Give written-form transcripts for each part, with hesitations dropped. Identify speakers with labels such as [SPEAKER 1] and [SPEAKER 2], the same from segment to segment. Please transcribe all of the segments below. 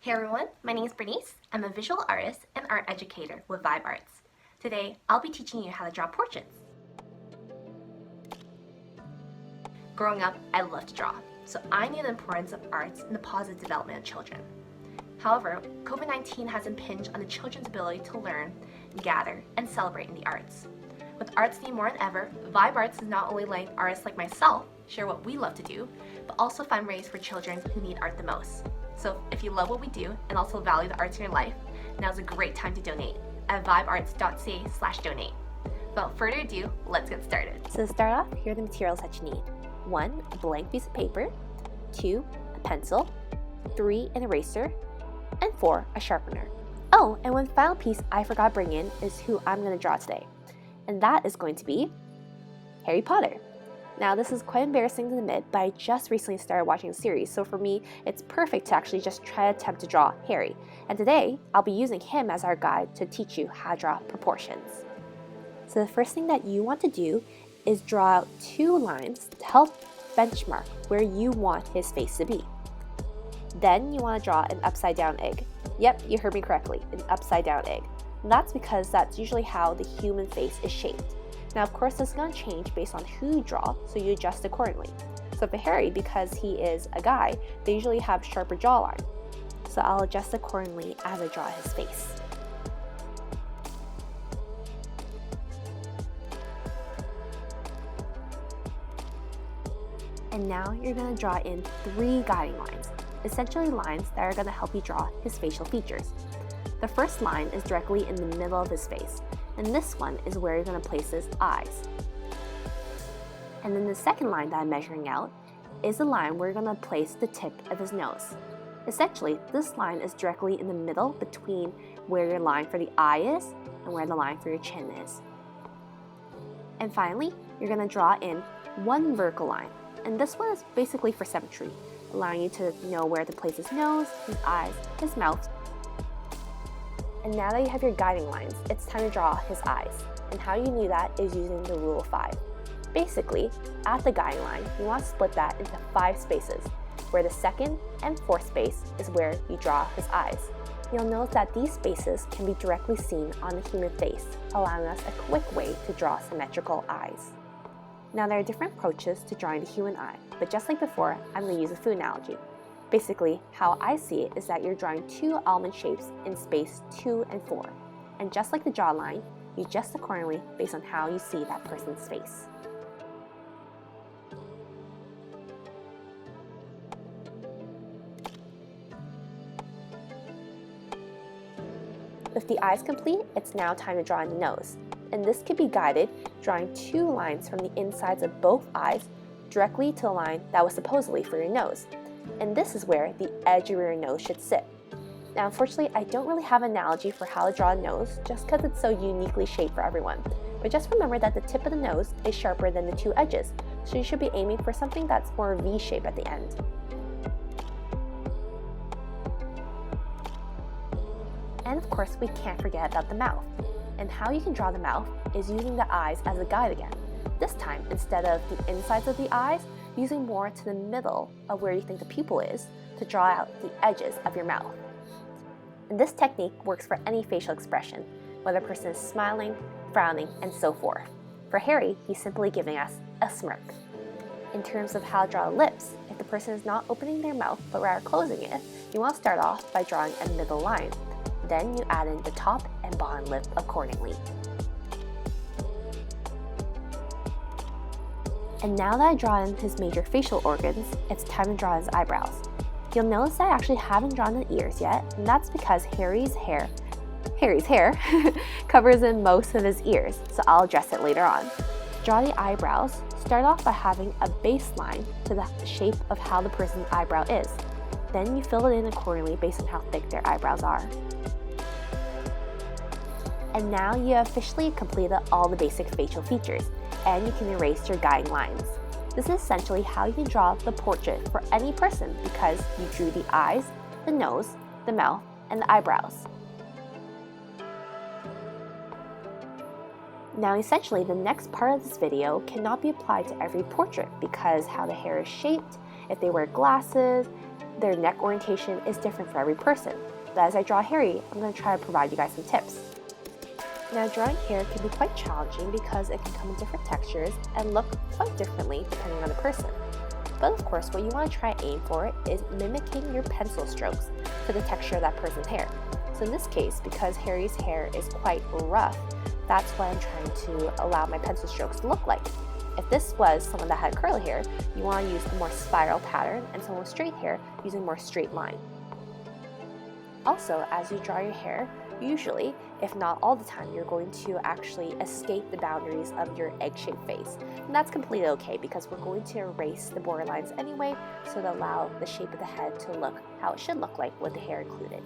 [SPEAKER 1] Hey everyone, my name is Bernice. I'm a visual artist and art educator with Vibe Arts. Today, I'll be teaching you how to draw portraits. Growing up, I loved to draw, so I knew the importance of arts in the positive development of children. However, COVID-19 has impinged on the children's ability to learn, gather, and celebrate in the arts. With arts needing more than ever, Vibe Arts is not only letting artists like myself share what we love to do, but also find ways for children who need art the most. So if you love what we do and also value the arts in your life, now's a great time to donate at vibearts.ca/donate. Without further ado, let's get started. So to start off, here are the materials that you need. 1, a blank piece of paper, 2, a pencil, 3, an eraser, and 4, a sharpener. Oh, and one final piece I forgot to bring in is who I'm going to draw today. And that is going to be Harry Potter. Now, this is quite embarrassing to admit, but I just recently started watching the series, so for me, it's perfect to actually just try to attempt to draw Harry. And today, I'll be using him as our guide to teach you how to draw proportions. So the first thing that you want to do is draw out 2 lines to help benchmark where you want his face to be. Then you want to draw an upside down egg. Yep, you heard me correctly, an upside down egg. And that's because that's usually how the human face is shaped. Now, of course, this is going to change based on who you draw, so you adjust accordingly. So for Harry, because he is a guy, they usually have sharper jawline. So I'll adjust accordingly as I draw his face. And now you're going to draw in 3 guiding lines, essentially lines that are going to help you draw his facial features. The first line is directly in the middle of his face, and this one is where you're going to place his eyes. And then the second line that I'm measuring out is the line where you're going to place the tip of his nose. Essentially, this line is directly in the middle between where your line for the eye is and where the line for your chin is. And finally, you're going to draw in 1 vertical line, and this one is basically for symmetry, allowing you to know where to place his nose, his eyes, his mouth. And now that you have your guiding lines, it's time to draw his eyes. And how you do that is using the rule of 5. Basically, at the guiding line, you want to split that into 5 spaces, where the second and 4th space is where you draw his eyes. You'll note that these spaces can be directly seen on the human face, allowing us a quick way to draw symmetrical eyes. Now, there are different approaches to drawing the human eye, but just like before, I'm going to use a food analogy. Basically, how I see it is that you're drawing 2 almond shapes in space 2 and 4. And just like the jawline, you adjust accordingly based on how you see that person's face. With the eyes complete, it's now time to draw in the nose. And this could be guided drawing 2 lines from the insides of both eyes directly to the line that was supposedly for your nose. And this is where the edge of your nose should sit. Now, unfortunately, I don't really have an analogy for how to draw a nose just because it's so uniquely shaped for everyone. But just remember that the tip of the nose is sharper than the 2 edges, so you should be aiming for something that's more V-shaped at the end. And of course, we can't forget about the mouth. And how you can draw the mouth is using the eyes as a guide again. This time, instead of the insides of the eyes, using more to the middle of where you think the pupil is to draw out the edges of your mouth. And this technique works for any facial expression, whether a person is smiling, frowning, and so forth. For Harry, he's simply giving us a smirk. In terms of how to draw lips, if the person is not opening their mouth but rather closing it, you want to start off by drawing a middle line. Then you add in the top and bottom lip accordingly. And now that I draw in his major facial organs, it's time to draw his eyebrows. You'll notice I actually haven't drawn the ears yet, and that's because Harry's hair covers in most of his ears, so I'll address it later on. To draw the eyebrows, start off by having a baseline to the shape of how the person's eyebrow is. Then you fill it in accordingly based on how thick their eyebrows are. And now you have officially completed all the basic facial features, and you can erase your guiding lines. This is essentially how you can draw the portrait for any person because you drew the eyes, the nose, the mouth, and the eyebrows. Now essentially, the next part of this video cannot be applied to every portrait because how the hair is shaped, if they wear glasses, their neck orientation is different for every person. But as I draw Harry, I'm going to try to provide you guys some tips. Now, drawing hair can be quite challenging because it can come in different textures and look quite differently depending on the person. But of course, what you want to try and aim for is mimicking your pencil strokes to the texture of that person's hair. So in this case, because Harry's hair is quite rough, that's what I'm trying to allow my pencil strokes to look like. If this was someone that had curly hair, you want to use a more spiral pattern, and someone with straight hair using more straight line. Also, as you draw your hair, usually, if not all the time, you're going to actually escape the boundaries of your egg-shaped face. And that's completely okay because we're going to erase the border lines anyway, so to allow the shape of the head to look how it should look like with the hair included.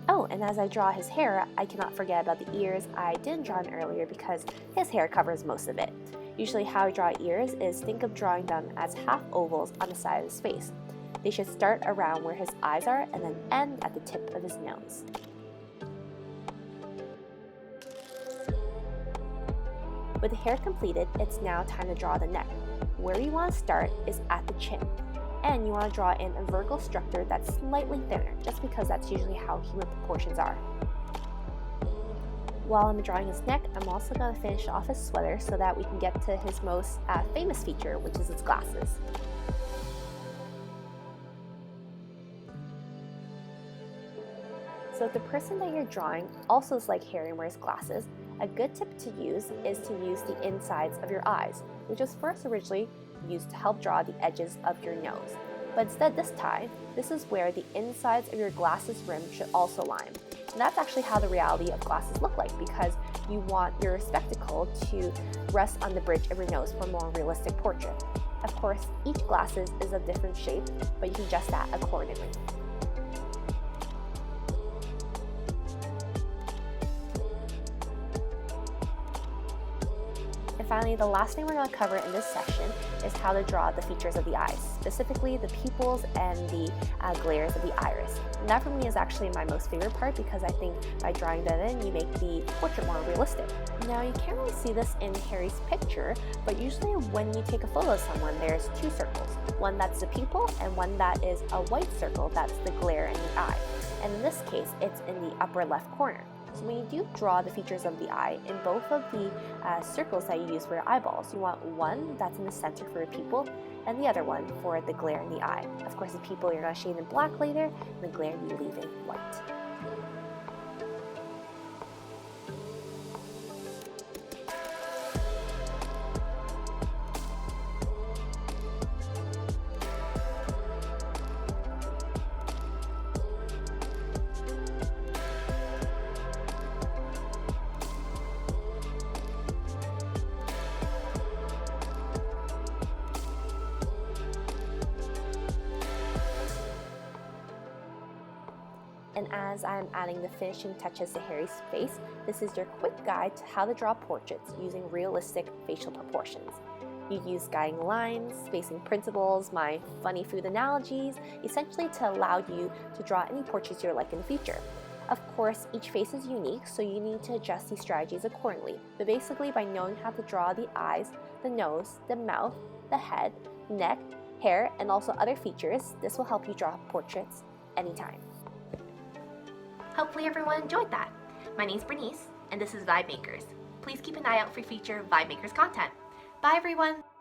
[SPEAKER 1] Oh, and as I draw his hair, I cannot forget about the ears. I didn't draw him earlier because his hair covers most of it. Usually how I draw ears is think of drawing them as half ovals on the side of his face. They should start around where his eyes are and then end at the tip of his nose. With the hair completed, it's now time to draw the neck. Where you want to start is at the chin. And you want to draw in a vertical structure that's slightly thinner, just because that's usually how human proportions are. While I'm drawing his neck, I'm also going to finish off his sweater so that we can get to his most famous feature, which is his glasses. So if the person that you're drawing also is like Harry and wears glasses, a good tip to use is to use the insides of your eyes, which was first originally used to help draw the edges of your nose. But instead this time, this is where the insides of your glasses rim should also line. And that's actually how the reality of glasses look like, because you want your spectacle to rest on the bridge of your nose for a more realistic portrait. Of course, each glasses is a different shape, but you can adjust that accordingly. And finally, the last thing we're going to cover in this section is how to draw the features of the eyes, specifically the pupils and the glares of the iris. And that for me is actually my most favorite part because I think by drawing that in, you make the portrait more realistic. Now, you can't really see this in Harry's picture, but usually when you take a photo of someone, there's two circles. One that's the pupil and one that is a white circle that's the glare in the eye. And in this case, it's in the upper left corner. So when you do draw the features of the eye, in both of the circles that you use for your eyeballs, you want one that's in the center for your pupil and the other one for the glare in the eye. Of course, the pupil you're going to shade in black later, and the glare you leave in white. And as I'm adding the finishing touches to Harry's face, this is your quick guide to how to draw portraits using realistic facial proportions. You use guiding lines, spacing principles, my funny food analogies, essentially to allow you to draw any portraits you like in the future. Of course, each face is unique, so you need to adjust these strategies accordingly. But basically, by knowing how to draw the eyes, the nose, the mouth, the head, neck, hair, and also other features, this will help you draw portraits anytime. Hopefully everyone enjoyed that. My name's Bernice, and this is Vibe Makers. Please keep an eye out for future Vibe Makers content. Bye everyone!